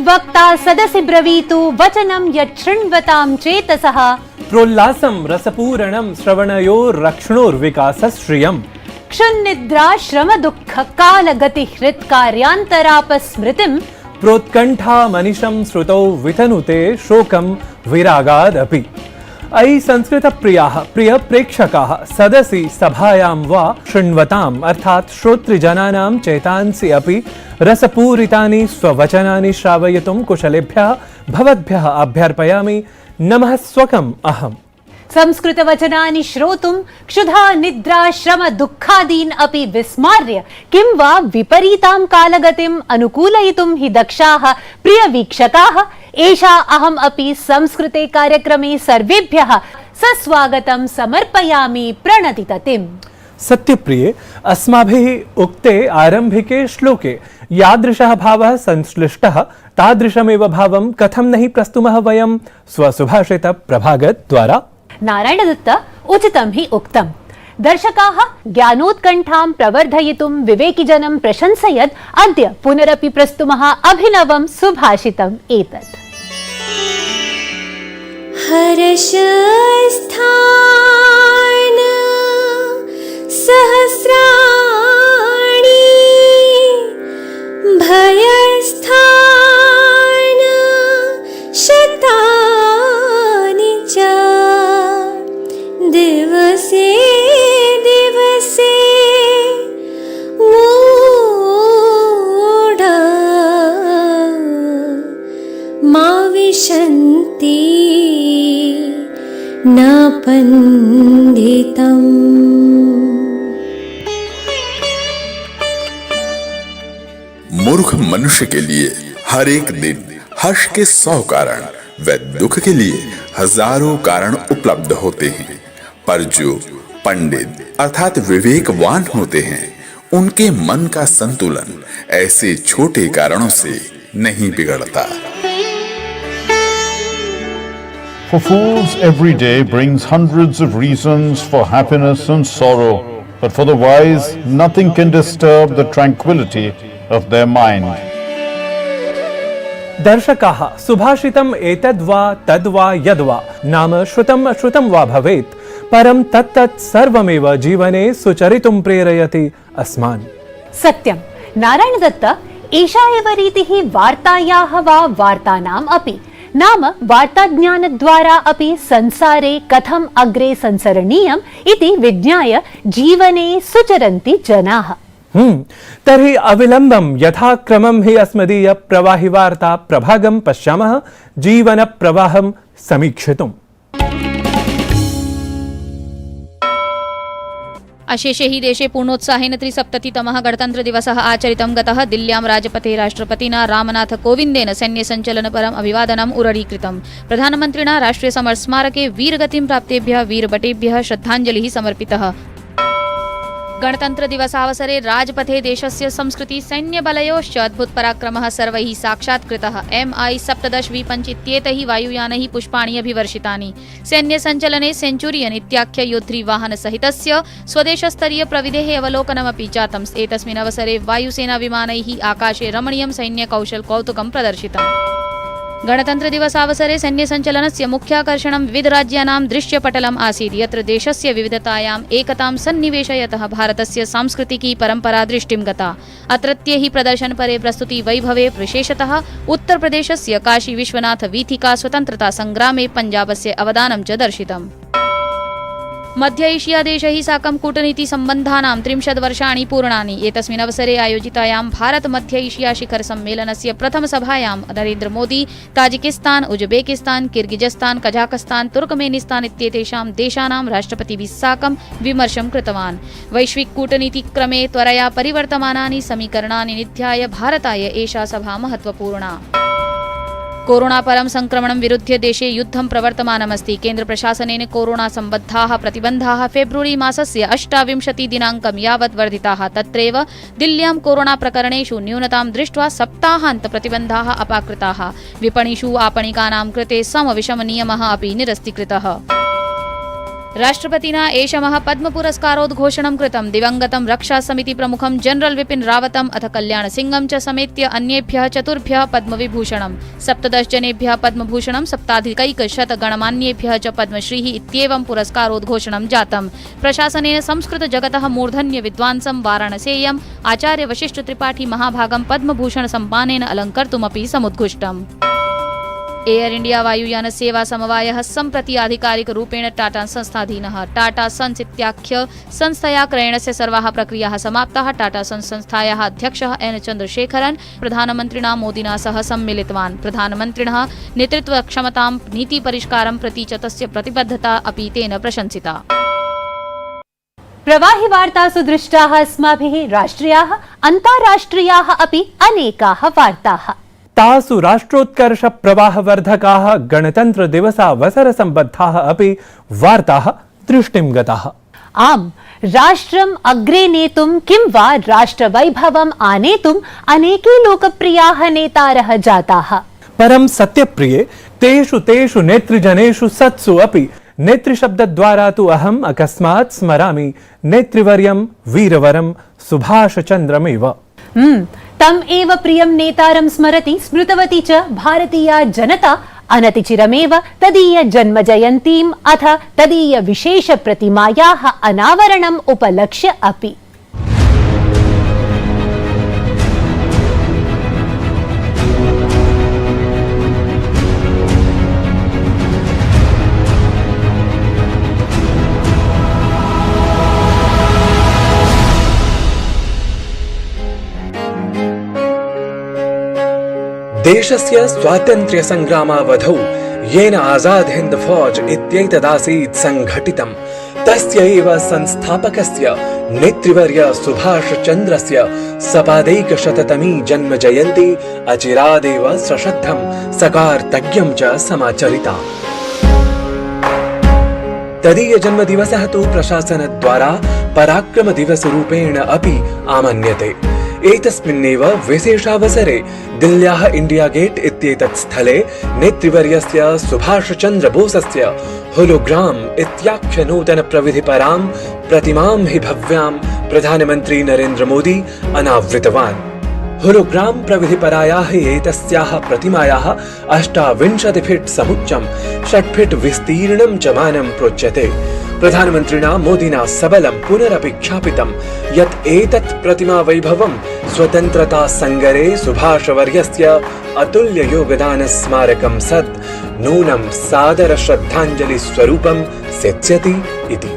यद्वक्ता सदसि ब्रवीतु वचनं यच्छृण्वतां चेतसः प्रोल्लासं रसपूरणं श्रवणयोरक्षणोर्विकासश्रियम् क्षुन्निद्राश्रम दुःख कालगतिहृत्कार्यान्तरापस्मृतिं प्रोत्कण्ठा मनिषं श्रुतौ वितनुते शोकं विरागादपि। अयि संस्कृत प्रियाः प्रिय प्रेक्षकाः सदसि सभायां वा शृण्वताम् अर्थात् श्रोतृजनानां चेतांसि अपि रसपूरितानि स्ववचनानि श्रावयितुं कुशलेभ्यः भवद्भ्यः अभ्यर्पयामि नमः स्वकम् अहम्। संस्कृतवचनानि श्रोतुं क्षुधा निद्रा श्रम दुःखादीन् अपि विस्मार्य किं वा विपरीतां कालगतिम् अनुकूलयितुं हि दक्षाः प्रिय वीक्षकाः एषा अहम् अपि संस्कृते कार्यक्रमे सर्वेभ्यः सस्वागतं समर्पयामि प्रणतिततिम्। सत्यप्रिये अस्माभिः उक्ते आरंभिके श्लोके यादृशः भावः संश्लिष्टः तादृशमेव भावं कथं नहि प्रस्तुमः वयं स्वसुभाषित प्रभागत द्वारा। नारायणदत्त उचितं हि उक्तम्। दर्शकाः ज्ञानोत्कण्ठां प्रवर्धयितुं विवेकिजनं प्रशंसयत् अद्य पुनरपि प्रस्तुमः अभिनवं सुभाषितम् एतत्। हर्षस्थान सहस्राणि भयस्थान शतानि च दिवसे दिवसे मूढा मा विशन्ति न पंडितम्। मूर्ख मनुष्य के लिए हर एक दिन हर्ष के 100 कारण व दुख के लिए हजारों कारण उपलब्ध होते हैं, पर जो पंडित अर्थात विवेकवान होते हैं उनके मन का संतुलन ऐसे छोटे कारणों से नहीं बिगड़ता। For fools every day brings hundreds of reasons for happiness and sorrow, but for the wise nothing can disturb the tranquility of their mind. दर्शकाः सुभाषितम् एतद्वा तद्वा यद्वा नाम श्रुतम् अश्रुतं वा भवेत् परं तत्तत् सर्वमेव जीवने सुचरितुं प्रेरयति अस्मान्। सत्यं नारायणदत्त एषा एव रीतिः वार्तायाः वा वार्तानाम् अपि। नाम वार्ताज्ञानद्वारा अपि संसारे कथम् अग्रे संसरणीयम् इति विज्ञाय जीवने सुचरन्ति जनाः। तर्हि अविलम्बं यथाक्रमं हि अस्मदीय प्रवाहि वार्ता प्रभागं पश्यामः जीवन प्रवाहं समीक्षितुम्। अशेषे हि देशे पूर्णोत्साहेन 370तमः गणतन्त्रदिवसः आचरितं गतः। दिल्ल्यां राजपथे राष्ट्रपतिना रामनाथ कोविन्देन सैन्यसञ्चलनपरम् अभिवादनम् उररीकृतम्। प्रधानमन्त्रिणा राष्ट्रियसमरस्मारके वीरगतिं प्राप्तेभ्यः वीरभटेभ्यः श्रद्धाञ्जलिः समर्पितः। गणतन्त्रदिवसावसरे राजपथे देशस्य संस्कृति सैन्यबलयोश्च अद्भुतपराक्रमः सर्वैः साक्षात्कृतः। MI-17 V5 इत्येतैः वायुयानैः पुष्पाणि अभिवर्षितानि। सैन्यसञ्चलने सेञ्चुरियन् इत्याख्य योद्धृवाहनसहितस्य स्वदेशस्तरीयप्रविधेः अवलोकनमपि जातम्। एतस्मिन् अवसरे वायुसेनाविमानैः आकाशे रमणीयं सैन्यकौशलकौतुकं प्रदर्शितम्। गणतन्त्रदिवसावसरे सैन्यसञ्चलनस्य मुख्याकर्षणं विविधराज्यानां दृश्यपटलम् आसीत्, यत्र देशस्य विविधतायाम् एकतां सन्निवेशयतः भारतस्य सांस्कृतिकी परम्परा दृष्टिं गता। अत्रत्यैः प्रदर्शनपरे प्रस्तुति वैभवे विशेषतः उत्तरप्रदेशस्य काशी विश्वनाथ वीथिका स्वतन्त्रता संग्रामे पञ्जाबस्य अवदानं च दर्शितम्। मध्य एशिया देशैः साकं कूटनीति सम्बन्धानां 30 वर्षाणि पूर्णानि। एतस्मिन् अवसरे आयोजितायां भारत मध्य एशिया शिखर सम्मेलनस्य प्रथमसभायां Narendra Modi Tajikistan, Uzbekistan, Kyrgyzstan, Kazakhstan, Turkmenistan इत्येतेषां देशानां राष्ट्रपतिभिः साकं विमर्शं कृतवान्। वैश्विक कूटनीतिक्रमे त्वरया परिवर्तमानानि समीकरणानि निध्याय भारताय एषा सभा महत्वपूर्णा। कोरोना परं संक्रमणं विरुध्य देशे युद्धं प्रवर्तमानमस्ति। केन्द्रप्रशासनेन कोरोना सम्बद्धाः प्रतिबन्धाः फेब्रुवरी मासस्य 28 दिनाङ्कं यावत् वर्धिताः। तत्रैव दिल्ल्यां कोरोना प्रकरणेषु न्यूनतां दृष्ट्वा सप्ताहान्त प्रतिबन्धाः अपाकृताः। विपणिषु आपणिकानां कृते समविषमनियमः अपि निरस्तीकृतः। राष्ट्रपतिना एषमः पद्मपुरस्कारोद्घोषणं कृतं। दिवंगतं रक्षासमिति प्रमुखं जनरल विपिन रावतम् अथ कल्याणसिंहं च समेत्य अन्येभ्यः 4 पद्मविभूषणं, 17 जनेभ्यः पद्मभूषणं, 7,100 गणमान्येभ्यः च पद्मश्रीः इत्येवं पुरस्कारोद्घोषणं जातम्। प्रशासनेन संस्कृतजगतः मूर्धन्य विद्वांसं वाराणसेयम् आचार्य वशिष्ठ त्रिपाठी महाभागं पद्मभूषण सम्मानेन अलङ्कर्तुमपि समुद्घुष्टम्। एयर इंडिया वायुयान सेवा समवायः सम्प्रति आधिकारिकरूपेण टाटा संस्थाधीनः। टाटा सन्स् इत्याख्य संस्थया क्रयणस्य सर्वाः प्रक्रियाः समाप्ताः। टाटा सन्स् संस्थायाः अध्यक्षः एन चन्द्रशेखरन् प्रधानमन्त्रिणा मोदिना सह सम्मिलितवान्। प्रधानमन्त्रिणः नेतृत्वक्षमतां, नीतिपरिष्कारं प्रति च तस्य प्रतिबद्धता अपि तेन प्रशंसिता। प्रवाहि वार्तासु दृष्टाः अस्माभिः राष्ट्रियाः अन्ताराष्ट्रियाः अपि अनेकाः वार्ताः। तासु राष्ट्रोत्कर्ष प्रवाहवर्धकाः गणतन्त्र दिवसावसर सम्बद्धाः अपि वार्ताः दृष्टिं गताः। आम्, राष्ट्रम् अग्रे नेतुं किं वा राष्ट्रवैभवम् आनेतुम् अनेके लोकप्रियाः नेतारः जाताः। परं सत्यप्रिये तेषु नेतृजनेषु सत्सु अपि नेतृशब्दद्वारा तु अहम् अकस्मात् स्मरामि नेतृवर्यं वीरवरं सुभाषचन्द्रमेव। तम् एव प्रियं नेतारं स्मृतवती च भारतीया जनता अनतिचिरमेव तदीय जन्मजयन्तीम् अथ तदीय विशेष प्रतिमायाः अनावरणम् उपलक्ष्य अपि। देशस्य स्वातन्त्र्य संग्रामावधौ येन आजाद हिंद फौज इत्येतदासीत् संघटितं तस्य एव संस्थापकस्य नेतृवर्य सुभाषचन्द्रस्य सपादैकशततमी जन्मजयन्ती अचिरादेव सश्रद्धं सकार्तज्ञं च समाचरिता। तदीय जन्मदिवसः तु प्रशासनद्वारा पराक्रमदिवसरूपेण अपि आमन्यते। एतस्मिन्नेव विशेषावसरे दिल्ल्याः इंडिया गेट इत्येतत् स्थले नेतृवर्यस्य सुभाषचन्द्र बोसस्य होलोग्राम इत्याख्य नूतन प्रविधिपरां प्रतिमां हि भव्यां प्रधानमन्त्री नरेन्द्र मोदी अनावृतवान्। होलोग्राम प्रविधिपरायाः एतस्याः प्रतिमायाः 28 फीट् समुच्चं 6 फीट् विस्तीर्णं च मानं प्रोच्यते। प्रधानमन्त्रिणा मोदिना सबलं पुनरपि ख्यापितं यत् एतत् प्रतिमा वैभवं स्वतन्त्रता संग्रे सुभाषवर्यस्य अतुल्य योगदान स्मारकं सद् नूनं सादर श्रद्धाञ्जलि स्वरूपं सेत्स्यति इति।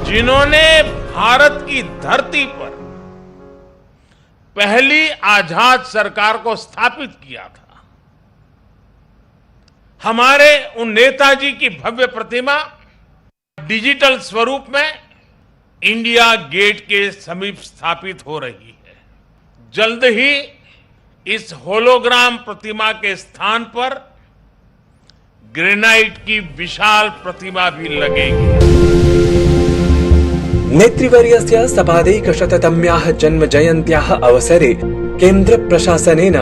जिन्होंने भारत की धरती पर पहली आजाद सरकार को स्थापित किया था, हमारे उन नेताजी की भव्य प्रतिमा डिजिटल स्वरूप में इंडिया गेट के समीप स्थापित हो रही है। जल्द ही इस होलोग्राम प्रतिमा के स्थान पर ग्रेनाइट की विशाल प्रतिमा भी लगेगी। नेतृवर्यस्य सपादैकशततम्याः जन्मजयन्त्याः अवसरे केन्द्र प्रशासनेन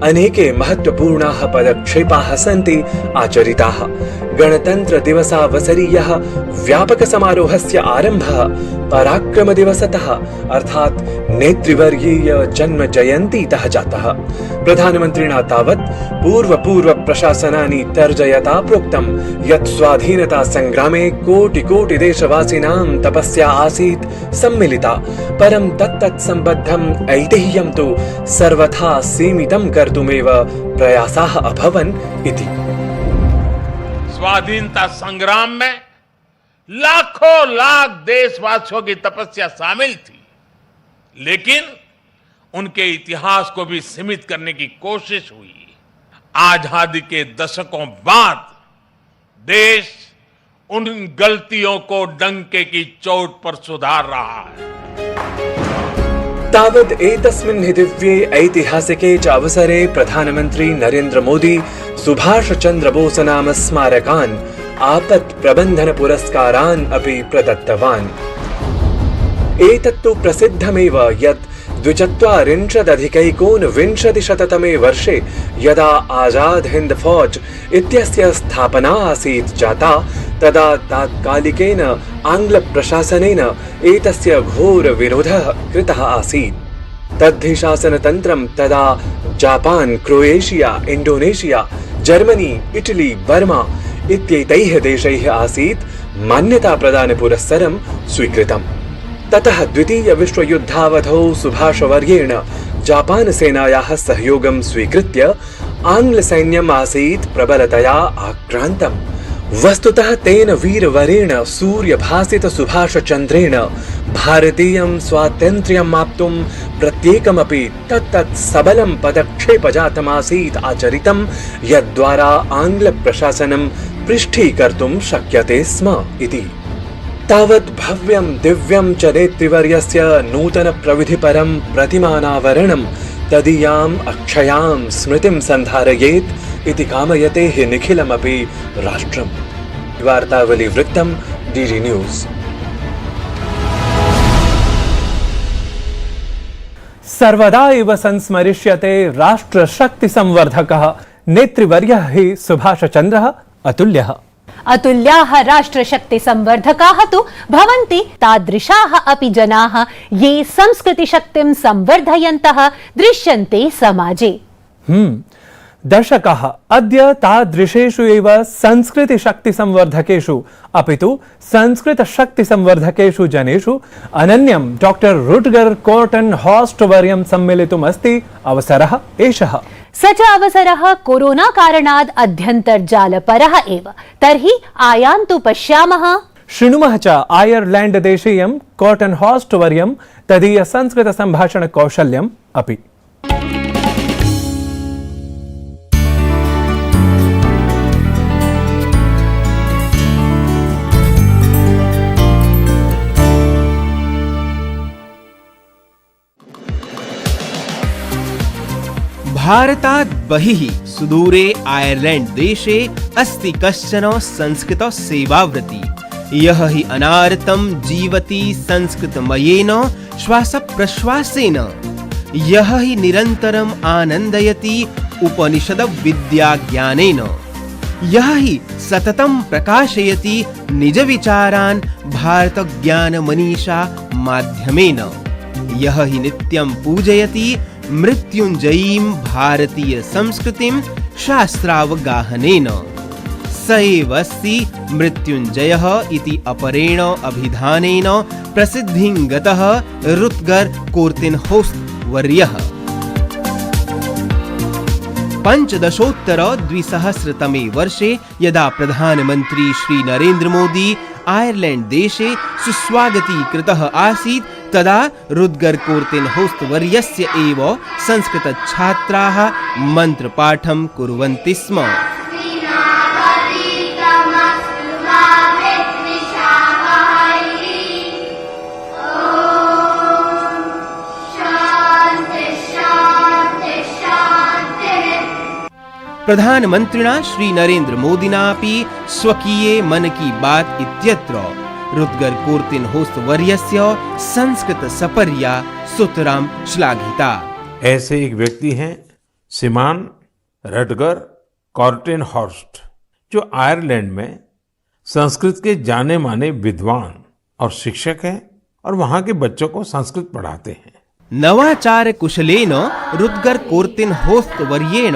अनेके महत्वपूर्णाः पदक्षेपाः सन्ति आचरिताः। गणतन्त्र दिवसावसरीयः व्यापक समारोहस्य आरम्भः पराक्रम दिवसतः अर्थात् नेतृवर्यीय जन्म जयन्तीतः जातः। प्रधानमन्त्रिणा तावत् पूर्व प्रशासनानि तर्जयता प्रोक्तं यत् स्वाधीनता संग्रामे कोटि देशवासिनां तपस्या आसीत् सम्मिलिता, परं तत्तत् सम्बद्धम् ऐतिह्यं तु सर्वथा सीमितं कर्तुमेव प्रयासाः अभवन् इति। स्वाधीनता संग्राम में लाखों लाख देशवासियों की तपस्या शामिल थी, लेकिन उनके इतिहास को भी सीमित करने की कोशिश हुई। आजादी के दशकों बाद देश उन गलतियों को डंके की चोट पर सुधार रहा है। तावद् एतस्मिन् हि दिव्ये ऐतिहासिके च अवसरे प्रधानमन्त्री नरेन्द्र मोदी सुभाष चन्द्र बोस नाम स्मारकान् आपत् प्रबन्धन पुरस्कारान् अपि प्रदत्तवान्। एतत्तु प्रसिद्धमेव यत् द्विचत्वारिंशदधिकैकोनविंशतिशततमे वर्षे यदा आजाद हिंद फौज इत्यस्य स्थापना आसीत् जाता तदा तात्कालिकेन आङ्ग्ल प्रशासनेन एतस्य घोर विरोधः कृतः आसीत्। तद्धि शासनतन्त्रं तदा Japan, Croatia, Indonesia, Germany, Italy, Burma इत्येतैः देशैः आसीत् मान्यता प्रदान पुरस्सरं स्वीकृतम्। ततः द्वितीय विश्वयुद्धावधौ सुभाषवर्येण जापान सेनायाः सहयोगं स्वीकृत्य आङ्ग्ल सैन्यम् आसीत् प्रबलतया आक्रान्तम्। वस्तुतः तेन वीरवरेण सूर्यभासित सुभाषचन्द्रेण भारतीयं स्वातन्त्र्यम् आप्तुं प्रत्येकमपि तत्तत् सबलं पदक्षेपजातमासीत् आचरितं यद्द्वारा आङ्ग्ल प्रशासनं पृष्ठीकर्तुं शक्यते स्म इति। तावत् भव्यं दिव्यं च नेतृवर्यस्य नूतन प्रविधिपरं प्रतिमानावरणं तदीयाम् अक्षयां स्मृतिं सन्धारयेत् इति कामयते हि निखिलमपि राष्ट्रम्। वार्तावली वृत्तं डीडी न्यूज़। सर्वदा एव संस्मरिष्यते राष्ट्रशक्ति संवर्धकः नेतृवर्यः हि सुभाषचन्द्रः अतुल्यः। अतुल्याः राष्ट्रशक्ति संवर्धकाः तु भवन्ति तादृशाः अपि जनाः ये संस्कृतिशक्तिं संवर्धयन्तः दृश्यन्ते समाजे। दर्शकाः अद्य तादृशेषु एव संस्कृतिशक्तिसंवर्धकेषु अपि तु संस्कृतशक्तिसंवर्धकेषु जनेषु अनन्यं डॉक्टर रुटगर कोर्टन हॉस्ट वर्यं सम्मिलितुमस्ति अवसरः एषः। स च अवसरः कोरोना कारणाद् अध्यन्तर्जालपरः एव। तर्हि आयान्तु पश्यामः। शृणुमः च आयर्लैंड देशीयं कोर्टन हॉस्ट वर्यं तदीय संस्कृत संभाषण कौशल्यम् अपि। भारतात् बहिः सुदूरे आयर्लैंड देशे अस्ति कश्चन संस्कृत सेवाव्रती यः हि अनारतं जीवति संस्कृतमयेन श्वासप्रश्वासेन यः हि निरन्तरम् आनन्दयति उपनिषद विद्याज्ञानेन यः हि सततं प्रकाशयति निजविचारान् भारतज्ञानमनीषा माध्यमेन यः हि नित्यं पूजयति मृत्युंजयीं भारतीय संस्कृतिं शास्त्रावगाहनेन स एव अस्ति मृत्युंजयः इति अपरेण अभिधानेन प्रसिद्धिं गतः रुटगर कोर्टेनहोस्ट वर्यः। 15-तमे वर्षे यदा प्रधानमन्त्री श्री नरेन्द्र मोदी आयर्लैंड देशे सुस्वागतीकृतः आसीत् तदा रुटगर कोर्टेनहोस्ट वर्यस्य एव संस्कृत छात्राः मन्त्रपाठं कुर्वन्ति स्म। प्रधानमन्त्रिणा श्री नरेन्द्र मोदिनापि स्वकीये मन की बात इत्यत्र रुटगर कोर्टेनहोस्ट वर्यस्य संस्कृत सपर्या सुतरां श्लाघिता। ऐसे एक व्यक्ति हैं श्रीमान रुटगर कोर्टेनहोस्ट जो आयरलैंड में संस्कृत के जाने माने विद्वान और शिक्षक हैं और वहां के बच्चों को संस्कृत पढ़ाते हैं। नवाचार कुशलेन रुटगर कोर्टेनहोस्ट वर्येण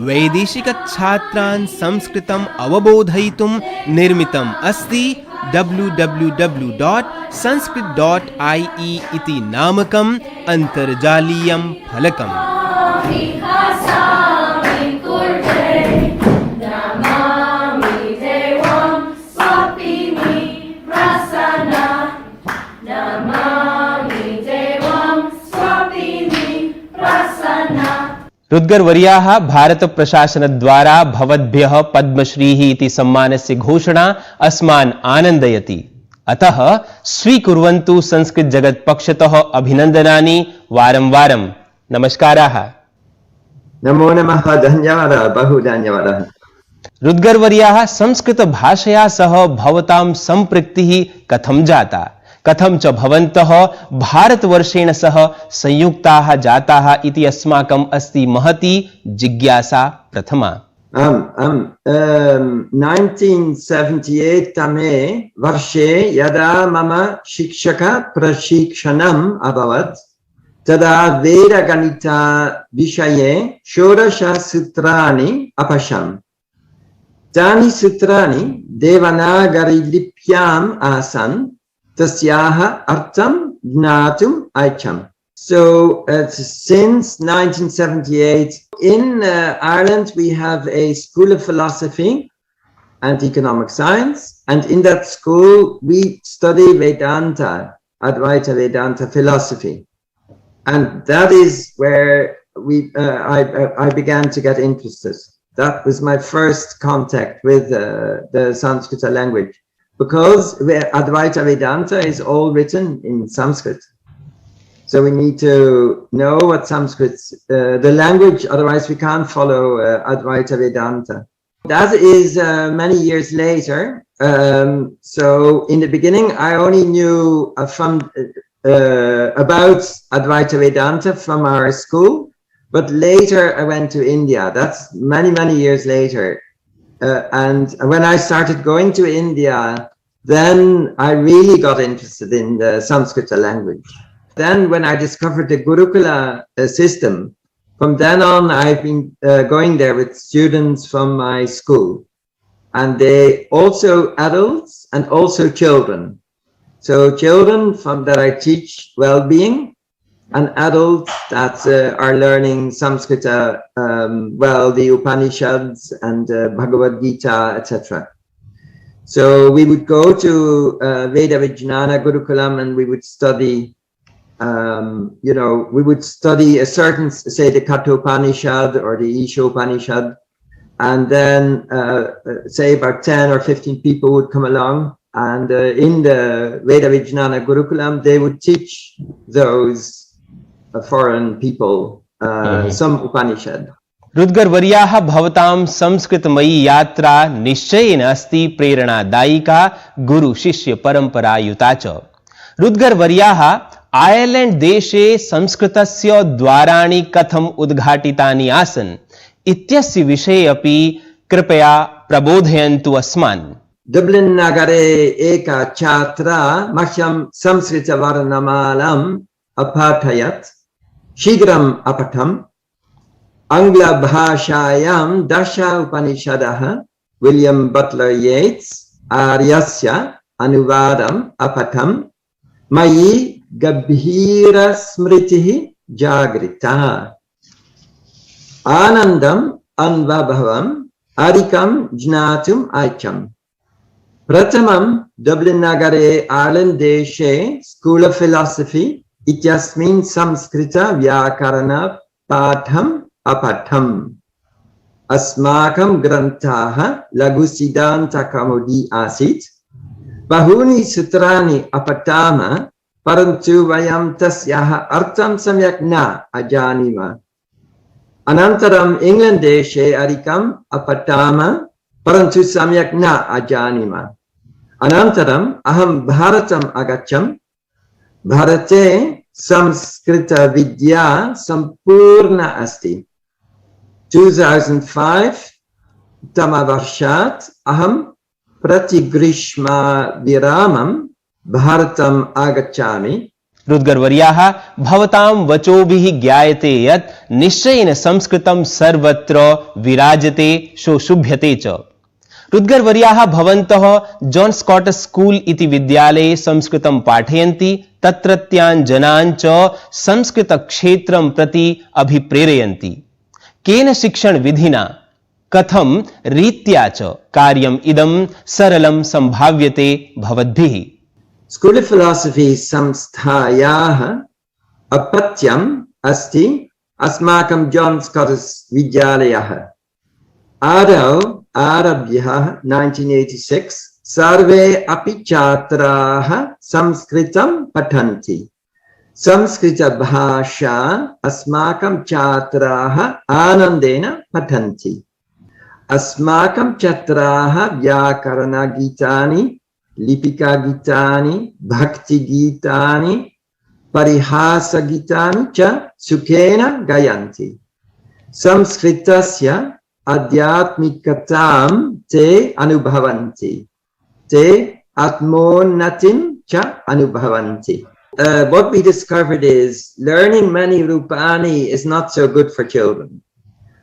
वैदेशिक छात्रान् संस्कृतम् अवबोधयितुं निर्मितम् अस्ति www.sanskrit.ie इति नामकम् अन्तर्जालीयं फलकम्। रुटगर वर्याः भारत प्रशासनद्वारा भवद्भ्यः पद्मश्रीः इति सम्मानस्य घोषणा अस्मान् आनन्दयति। अतः स्वीकुर्वन्तु संस्कृत जगत् पक्षतः अभिनन्दनानि वारं वारं। नमस्काराः। नमो नमः। धन्यवादः, बहु धन्यवादः। रुटगर वर्याः संस्कृत भाषया सह भवतां सम्पृक्तिः कथं जाता? कथं च भवन्तः भारतवर्षेण सह संयुक्ताः जाताः इति अस्माकम् अस्ति महती जिज्ञासा प्रथमा। 1978 तमे वर्षे यदा मम शिक्षक प्रशिक्षणम् अभवत् तदा वेदगणित विषये 16 सूत्राणि अपश्यम्। तानि सूत्राणि देवनागरी लिप्याम् आसन्, तस्याः अर्थं ज्ञातुम् ऐच्छम्। So since 1978 in Ireland we have a school of philosophy and economic science, and in that school we study Vedanta, Advaita Vedanta philosophy, and that is where I began to get interested. That was my first contact with the Sanskrit language, because Advaita Vedanta is all written in Sanskrit. So we need to know what Sanskrit, the language, otherwise we can't follow Advaita Vedanta. That is many years later. So in the beginning, I only knew about Advaita Vedanta from our school, but later I went to India. That's many, many years later. And when I started going to India, then I really got interested in the Sanskrit language. Then when I discovered the Gurukula system, from then on I've been going there with students from my school, and they also adults and also children. So children from that I teach well-being, and adults that are learning Sanskrit, the Upanishads and Bhagavad Gita, etc. So we would go to Veda Vijnana Gurukulam, and we would study we would study a certain, say, the Kathopanishad or the Ishopanishad, and then say about 10 or 15 people would come along, and in the Veda Vijnana Gurukulam they would teach those foreign people some Upanishad. रुद्गर वर्याः भवतां संस्कृतमयी यात्रा निश्चयेन अस्ति प्रेरणादायिका गुरु शिष्य परंपरायुता च। रुद्गर वर्याः आयर्लैंड देशे संस्कृतस्य द्वाराणि कथम् उद्घाटितानि आसन् इत्यस्य विषये अपि कृपया प्रबोधयन्तु अस्मान्। डब्लिन् नगरे एका छात्रा मह्यं संस्कृतवर्णमालाम् अपाठयत्। शीघ्रम् अपठम्। आङ्ग्लभाषायां 10 उपनिषदः विलियम् बट्लर् येट्स् आर्यस्य अनुवादम् अपठम्। मयि गभीरस्मृतिः जागृता। आनन्दम् अनुभवम् अधिकं ज्ञातुम् ऐच्छम्। प्रथमं डब्लिन् नगरे आयर्लैण्ड् देशे स्कूल् आफ् फिलासफी इत्यस्मिन् संस्कृत व्याकरण पाठम् अपठम्। अस्माकं ग्रन्थः लघुसिद्धान्तकौमुदी आसीत्। बहूनि सूत्राणि अपठाम, परन्तु वयं तस्याः अर्थं सम्यक् न अजानीम। अनन्तरम् इंग्लैण्ड् देशे अधिकम् अपठाम, परन्तु सम्यक् न अजानीम। अनन्तरम् अहं भारतम् अगच्छम्। भारते संस्कृतविद्या सम्पूर्णा अस्ति। 2005 तमवर्षात् अहं प्रतिग्रीष्मविरामं भारतम् आगच्छामि। रुद्गर वर्याः भवतां वचोभिः ज्ञायते यत् निश्चयेन संस्कृतं सर्वत्र विराजते शोशुभ्यते च। रुद्गर वर्याः भवन्तः जॉन स्कॉट स्कूल इति विद्यालये संस्कृतं पाठयन्ति, तत्रत्यान् जनान् च संस्कृत क्षेत्रं प्रति अभिप्रेरयन्ति। केन शिक्षण विधिना, कथं रीत्या च कार्यम् इदं सरलं सम्भाव्यते भवद्भिः। स्कूल ऑफ फिलॉसफी संस्थायाः अपत्यम् अस्ति अस्माकं जॉन स्कॉट्स् विद्यालयः। आदौ आरभ्य 1986 सर्वे अपि छात्राः संस्कृतं पठन्ति। संस्कृत भाषा अस्माकं छात्राः आनन्देन पठन्ति। अस्माकं छात्राः व्याकरण गीतानि Lipika Gitani, Bhakti Gitani, Parihasa Gitani cha Sukhena Gayanti. Samskritasya Adhyatmikatam te anubhavanti. Te atmonatim cha anubhavanti. What we discovered is learning many Rupani is not so good for children.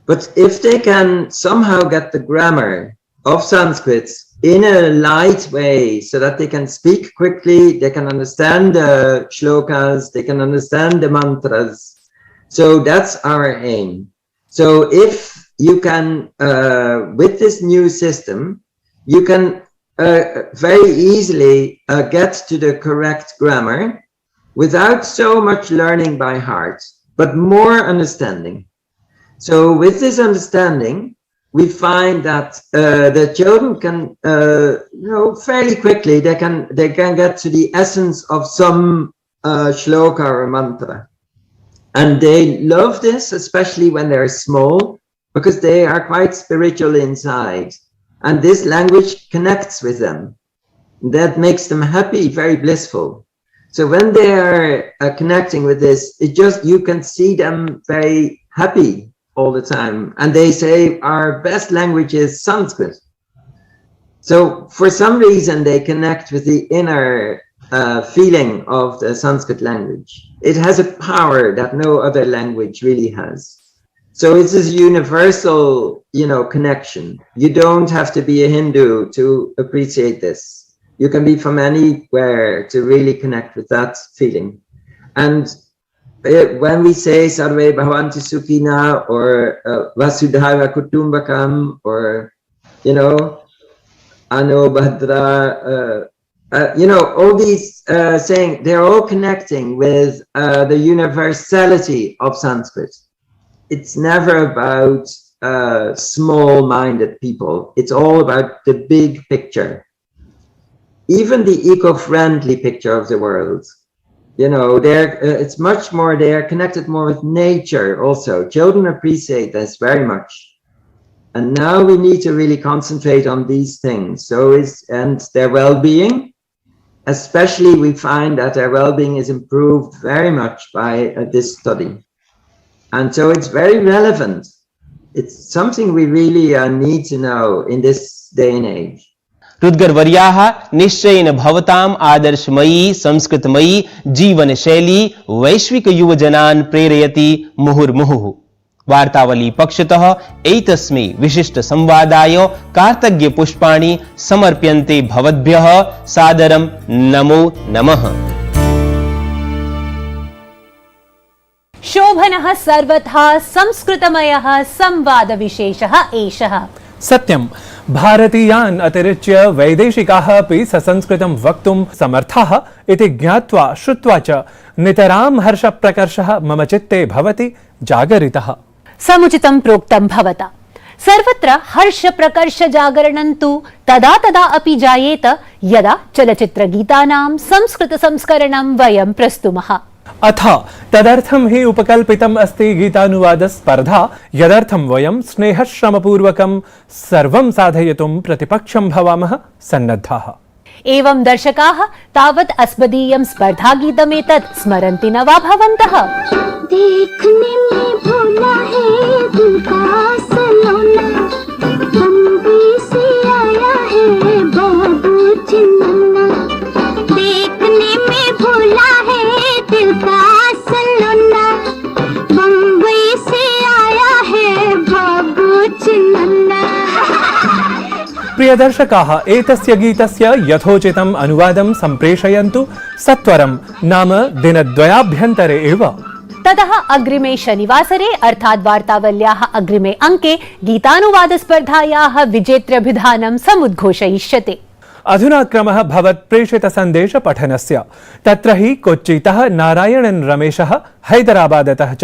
But if they can somehow get the grammar of Sanskrit in a light way so that they can speak quickly, they can understand the shlokas, they can understand the mantras. So that's our aim. So if you can, with this new system, you can very easily get to the correct grammar without so much learning by heart, but more understanding. So with this understanding, we find that the children can, fairly quickly, they can get to the essence of some shloka or mantra. And they love this, especially when they're small, because they are quite spiritual inside. And this language connects with them. That makes them happy, very blissful. So when they are connecting with this, you can see them very happy all the time. And they say our best language is Sanskrit. So for some reason, they connect with the inner feeling of the Sanskrit language. It has a power that no other language really has. So it's this universal, connection. You don't have to be a Hindu to appreciate this. You can be from anywhere to really connect with that feeling. And when we say Sarve Bhavanti Sukhina or Vasudhaiva Kutumbakam or, Ano Bhadra, all these saying, they're all connecting with the universality of Sanskrit. It's never about small-minded people. It's all about the big picture. Even the eco-friendly picture of the world. It's much more, they are connected more with nature also. Children appreciate this very much. And now we need to really concentrate on these things. And their well-being, especially we find that their well-being is improved very much by this study. And so it's very relevant. It's something we really need to know in this day and age. रुद्गर वर्याः निश्चयेन भवताम् आदर्शमयी संस्कृतमयी जीवन शैली वैश्विक युवजनान् प्रेरयति मुहुर्मुहुः। वार्तावली पक्षतः एतस्मै विशिष्ट संवादाय कार्तज्ञ पुष्पाणि समर्प्यन्ते भवद्भ्यः सादरं नमो नमः। शोभनः सर्वथा संस्कृतमयः संवाद विशेषः एषः। सत्यं भारतीयान् अतिरिच्य वैदेशिकाः अपि ससंस्कृतं वक्तुं समर्थाः इति ज्ञात्वा श्रुत्वा च नितरां हर्षप्रकर्षः मम चित्ते भवति जागरितः। समुचितं प्रोक्तं भवता। सर्वत्र हर्ष प्रकर्ष जागरणं तु तदा तदा अपि जायेत यदा चलच्चित्रगीतानां संस्कृत संस्करणं वयं प्रस्तुमः। अथ तदर्थं हि उपकल्पितम् अस्ति गीतानुवाद स्पर्धा यदर्थं वयं स्नेहश्रमपूर्वकं सर्वं साधयितुं प्रतिपक्षं भवामः सन्नद्धाः। एवं दर्शकाः तावत् अस्मदीयं स्पर्धागीतमेतत् स्मरन्ति न वा भवन्तः? देखने में भोला है दिल का सलोना, बम्बई से आया है बाबू चिन्ना। देखने में भोला है दिल का सलोना, बम्बई से आया है बाबू चिन्ना। प्रिय दर्शकाः एतस्य गीतस्य यथोचितम् अनुवादं सम्प्रेषयन्तु सत्वरं नाम दिनद्वयाभ्यन्तरे एव। ततः अग्रिमे शनिवासरे अर्थात् वार्तावल्याः अग्रिमे अंके गीतानुवाद स्पर्धायाः विजेतृभिधानं समुद्घोषयिष्यते। अधुना क्रमः भवत् प्रेषित सन्देश पठनस्य। तत्र हि कोच्चितः नारायणन् रमेशः, हैदराबादतः च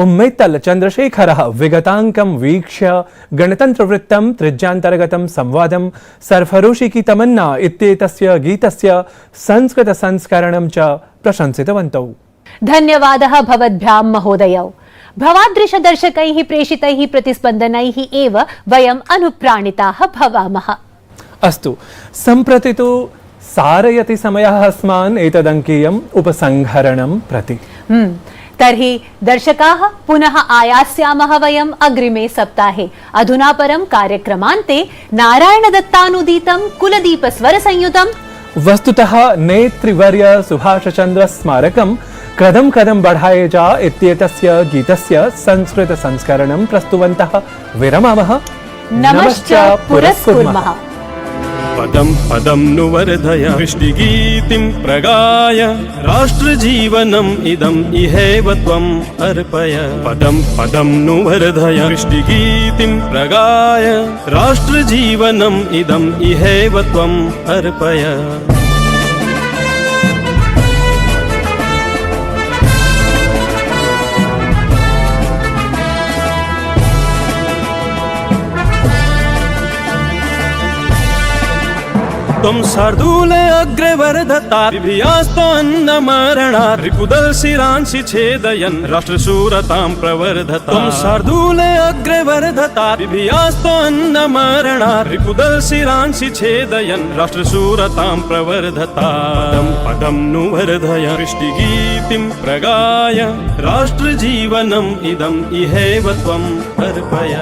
उम्मेत्तल चन्द्रशेखरः विगताङ्कं वीक्ष्य गणतन्त्रवृत्तं त्रिज्यान्तर्गतं संवादं सरफरोशी की तमन्ना इत्येतस्य गीतस्य संस्कृत संस्करणं च प्रशंसितवन्तौ। धन्यवादः भवद्भ्यां महोदयौ। भवादृशदर्शकैः प्रेषितैः प्रतिस्पन्दनैः एव वयम् अनुप्राणिताः भवामः। अस्तु, सम्प्रति तु सारयति समयः अस्मान् एतदङ्कीयम् उपसंहरणं प्रति। तर्हि दर्शकाः पुनः आयास्यामः वयम् अग्रिमे सप्ताहे। अधुना परं कार्यक्रमान्ते नारायणदत्तानुदीतं कुलदीपस्वरसंयुतं वस्तुतः नेत्रिवर्य सुभाषचन्द्र स्मारकं कदम कदम बढ़ाए जा इत्येतस्य गीतस्य संस्कृत संस्करणं प्रस्तुवन्तः विरमामः। नमश्च पुरस्कुर्मः। पदं पदं नु वर्धय वृष्टिगीतिं प्रगाय राष्ट्रजीवनम् इदम् इहैव त्वम् अर्पय। पदं पदं नु वर्धय वृष्टिगीतिं प्रगाय राष्ट्रजीवनम् इदम् इहैव त्वम् अर्पय। त्वं शार्दूल अग्रे वर्धता विभियास्तोऽन्नमरणात् रिपुदल शिरांसि छेदयन् राष्ट्रशूरतां प्रवर्धता। त्वं शार्दूल अग्रे वर्धता विभियास्तोऽन्नमरणात् रिपुदल शिरांसि छेदयन् राष्ट्रशूरतां प्रवर्धता। पदं पदं नु वर्धय वृष्टिगीतिं प्रगाय राष्ट्रजीवनम् इदम् इहैव त्वम् अर्पय।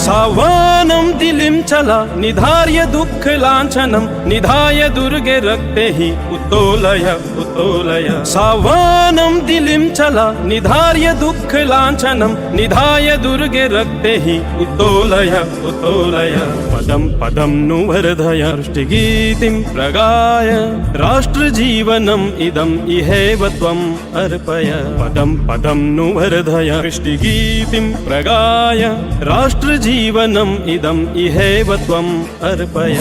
सावानं दिलिं चला निधार्य दुःखलाञ्छनं निधाय दुर्गे रक्ते हि उत्तोलय उत्तोलय। सावानं दिलिं चला निधार्य दुःखलाञ्छनं निधाय दुर्गे रक्ते हि उत्तोलय उत्तोलय। पदं पदं नु वर्धय वृष्टिगीतिं प्रगाय राष्ट्रजीवनम् इदम् इहैव त्वम् अर्पय। पदं पदं नु वर्धय वृष्टिगीतिं प्रगाय राष्ट्रजीवनम् इदम् इहैव त्वम् अर्पय।